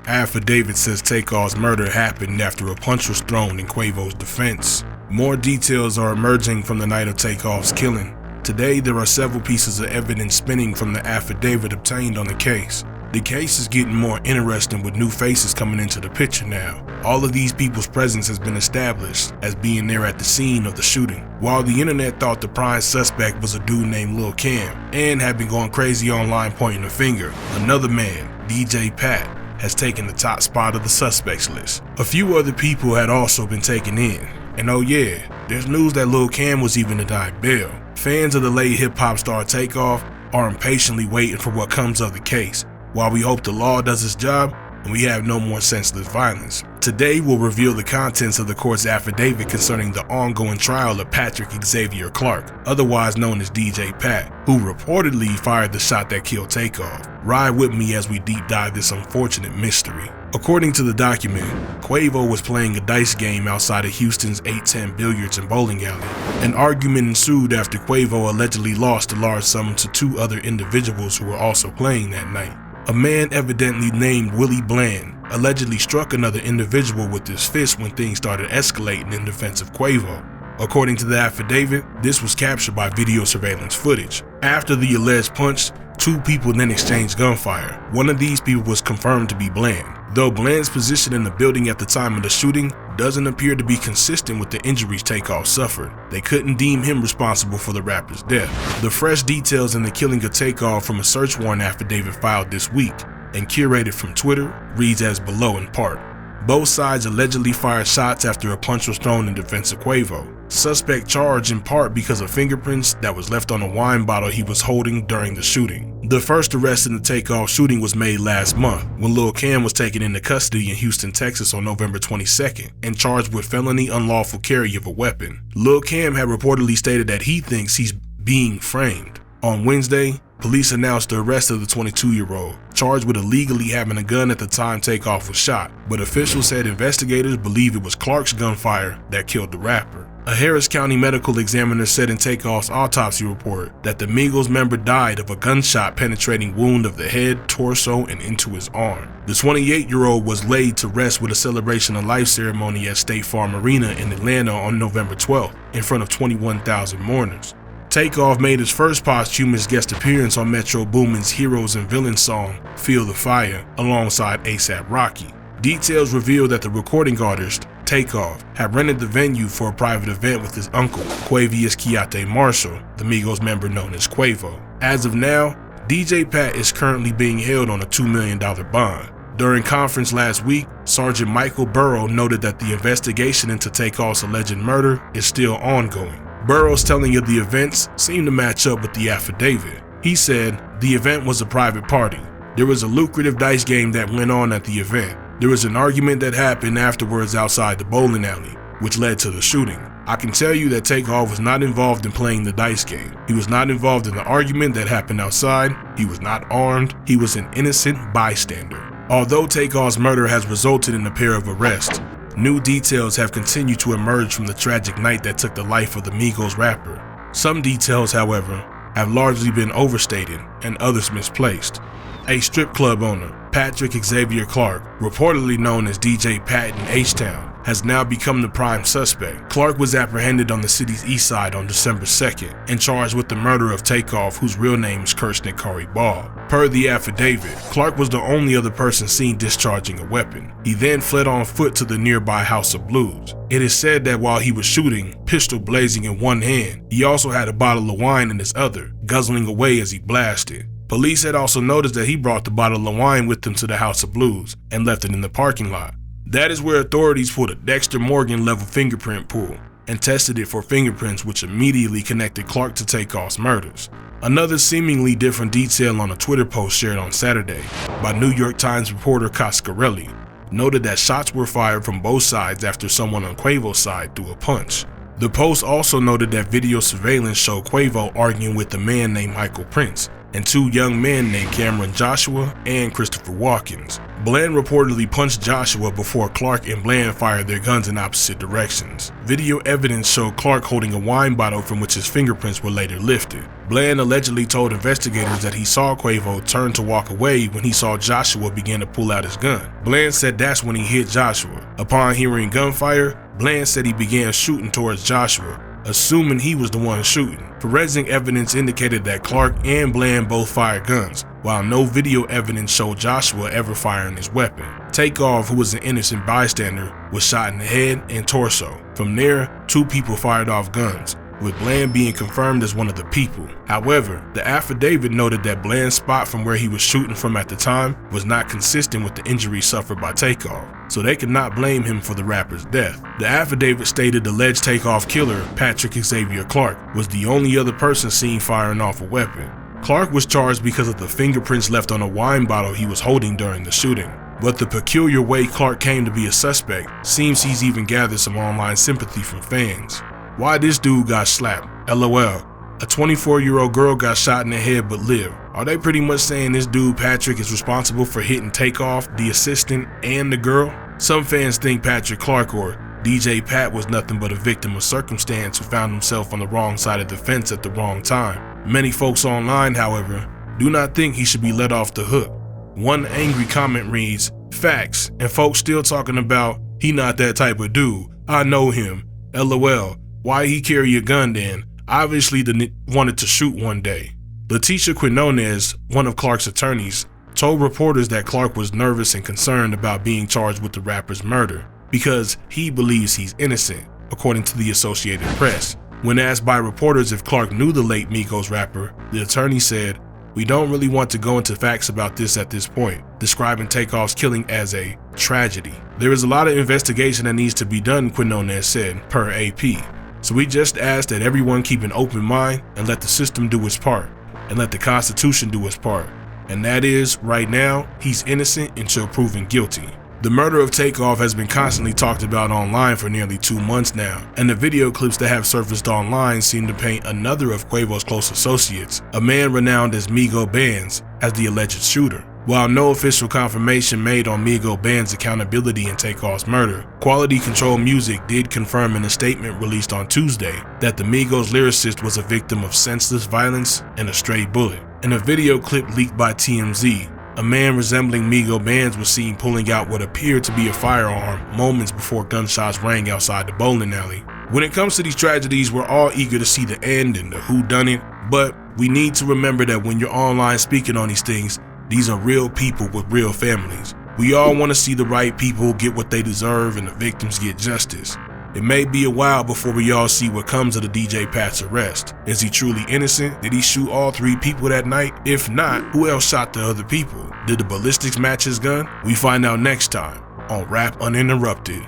Affidavit says Takeoff's murder happened after a punch was thrown in Quavo's defense. More details are emerging from the night of Takeoff's killing. Today, there are several pieces of evidence spinning from the affidavit obtained on the case. The case is getting more interesting with new faces coming into the picture now. All of these people's presence has been established as being there at the scene of the shooting. While the internet thought the prime suspect was a dude named Lil Cam and had been going crazy online pointing a finger, another man, DJ Pat, has taken the top spot of the suspects list. A few other people had also been taken in. And oh yeah, there's news that Lil Cam was even denied bail. Fans of the late hip-hop star Takeoff are impatiently waiting for what comes of the case, while we hope the law does its job and we have no more senseless violence. Today we'll reveal the contents of the court's affidavit concerning the ongoing trial of Patrick Xavier Clark, otherwise known as DJ Pat, who reportedly fired the shot that killed Takeoff. Ride with me as we deep dive this unfortunate mystery. According to the document, Quavo was playing a dice game outside of Houston's 810 Billiards and Bowling Alley. An argument ensued after Quavo allegedly lost a large sum to two other individuals who were also playing that night. A man evidently named Willie Bland allegedly struck another individual with his fist when things started escalating in defense of Quavo. According to the affidavit, this was captured by video surveillance footage. After the alleged punch, two people then exchanged gunfire. One of these people was confirmed to be Bland, though Bland's position in the building at the time of the shooting doesn't appear to be consistent with the injuries Takeoff suffered. They couldn't deem him responsible for the rapper's death. The fresh details in the killing of Takeoff from a search warrant affidavit filed this week and curated from Twitter reads as below in part. Both sides allegedly fired shots after a punch was thrown in defense of Quavo. Suspect charged in part because of fingerprints that was left on a wine bottle he was holding during the shooting. The first arrest in the Takeoff shooting was made last month when Lil Cam was taken into custody in Houston, Texas on November 22nd and charged with felony unlawful carry of a weapon. Lil Cam had reportedly stated that he thinks he's being framed. On Wednesday, police announced the arrest of the 22-year-old, charged with illegally having a gun at the time Takeoff was shot, but officials said investigators believe it was Clark's gunfire that killed the rapper. A Harris County medical examiner said in Takeoff's autopsy report that the Migos member died of a gunshot penetrating wound of the head, torso, and into his arm. The 28-year-old was laid to rest with a celebration of life ceremony at State Farm Arena in Atlanta on November 12th in front of 21,000 mourners. Takeoff made his first posthumous guest appearance on Metro Boomin's Heroes and Villains song, Feel the Fire, alongside A$AP Rocky. Details reveal that the recording artist, Takeoff, had rented the venue for a private event with his uncle, Quavious Keate Marshall, the Migos member known as Quavo. As of now, DJ Pat is currently being held on a $2 million bond. During conference last week, Sergeant Michael Burrow noted that the investigation into Takeoff's alleged murder is still ongoing. Burrow's telling of the events seemed to match up with the affidavit. He said, "The event was a private party. There was a lucrative dice game that went on at the event. There was an argument that happened afterwards outside the bowling alley, which led to the shooting. I can tell you that Takeoff was not involved in playing the dice game. He was not involved in the argument that happened outside. He was not armed. He was an innocent bystander." Although Takeoff's murder has resulted in a pair of arrests, new details have continued to emerge from the tragic night that took the life of the Migos rapper. Some details, however, have largely been overstated and others misplaced. A strip club owner, Patrick Xavier Clark, reportedly known as DJ Pat in H-Town, has now become the prime suspect. Clark was apprehended on the city's east side on December 2nd and charged with the murder of Takeoff, whose real name is Kirsten Corey Ball. Per the affidavit, Clark was the only other person seen discharging a weapon. He then fled on foot to the nearby House of Blues. It is said that while he was shooting, pistol blazing in one hand, he also had a bottle of wine in his other, guzzling away as he blasted. Police had also noticed that he brought the bottle of wine with him to the House of Blues and left it in the parking lot. That is where authorities pulled a Dexter Morgan level fingerprint pool and tested it for fingerprints, which immediately connected Clark to Takeoff's murders. Another seemingly different detail on a Twitter post shared on Saturday by New York Times reporter Coscarelli noted that shots were fired from both sides after someone on Quavo's side threw a punch. The post also noted that video surveillance showed Quavo arguing with a man named Michael Prince, and 2 young men named Cameron Joshua and Christopher Watkins. Bland reportedly punched Joshua before Clark and Bland fired their guns in opposite directions. Video evidence showed Clark holding a wine bottle from which his fingerprints were later lifted. Bland allegedly told investigators that he saw Quavo turn to walk away when he saw Joshua begin to pull out his gun. Bland said that's when he hit Joshua. Upon hearing gunfire, Bland said he began shooting towards Joshua, assuming he was the one shooting. Forensic evidence indicated that Clark and Bland both fired guns, while no video evidence showed Joshua ever firing his weapon. Takeoff, who was an innocent bystander, was shot in the head and torso. From there, 2 people fired off guns, with Bland being confirmed as one of the people. However, the affidavit noted that Bland's spot from where he was shooting from at the time was not consistent with the injuries suffered by Takeoff, so they could not blame him for the rapper's death. The affidavit stated the alleged Takeoff killer, Patrick Xavier Clark, was the only other person seen firing off a weapon. Clark was charged because of the fingerprints left on a wine bottle he was holding during the shooting. But the peculiar way Clark came to be a suspect seems he's even gathered some online sympathy from fans. Why this dude got slapped? LOL. A 24-year-old girl got shot in the head but lived. Are they pretty much saying this dude Patrick is responsible for hitting Takeoff, the assistant, and the girl? Some fans think Patrick Clark or DJ Pat was nothing but a victim of circumstance who found himself on the wrong side of the fence at the wrong time. Many folks online, however, do not think he should be let off the hook. One angry comment reads, "Facts, and folks still talking about he not that type of dude. I know him. LOL. Why he carry a gun then? Obviously wanted to shoot one day." Letitia Quinones, one of Clark's attorneys, told reporters that Clark was nervous and concerned about being charged with the rapper's murder because he believes he's innocent, according to the Associated Press. When asked by reporters if Clark knew the late Migos rapper, the attorney said, "We don't really want to go into facts about this at this point," describing Takeoff's killing as a tragedy. "There is a lot of investigation that needs to be done," Quinones said, per AP. "So we just ask that everyone keep an open mind and let the system do its part, and let the Constitution do its part. And that is, right now, he's innocent until proven guilty." The murder of Takeoff has been constantly talked about online for nearly 2 months now, and the video clips that have surfaced online seem to paint another of Quavo's close associates, a man renowned as Migo Bands, as the alleged shooter. While no official confirmation made on Migo Band's accountability in Takeoff's murder, Quality Control Music did confirm in a statement released on Tuesday that the Migos lyricist was a victim of senseless violence and a stray bullet. In a video clip leaked by TMZ, a man resembling Migo Bands was seen pulling out what appeared to be a firearm moments before gunshots rang outside the bowling alley. When it comes to these tragedies, we're all eager to see the end and the whodunit, but we need to remember that when you're online speaking on these things, these are real people with real families. We all want to see the right people get what they deserve and the victims get justice. It may be a while before we all see what comes of the DJ Pat's arrest. Is he truly innocent? Did he shoot all 3 people that night? If not, who else shot the other people? Did the ballistics match his gun? We find out next time on Rap Uninterrupted.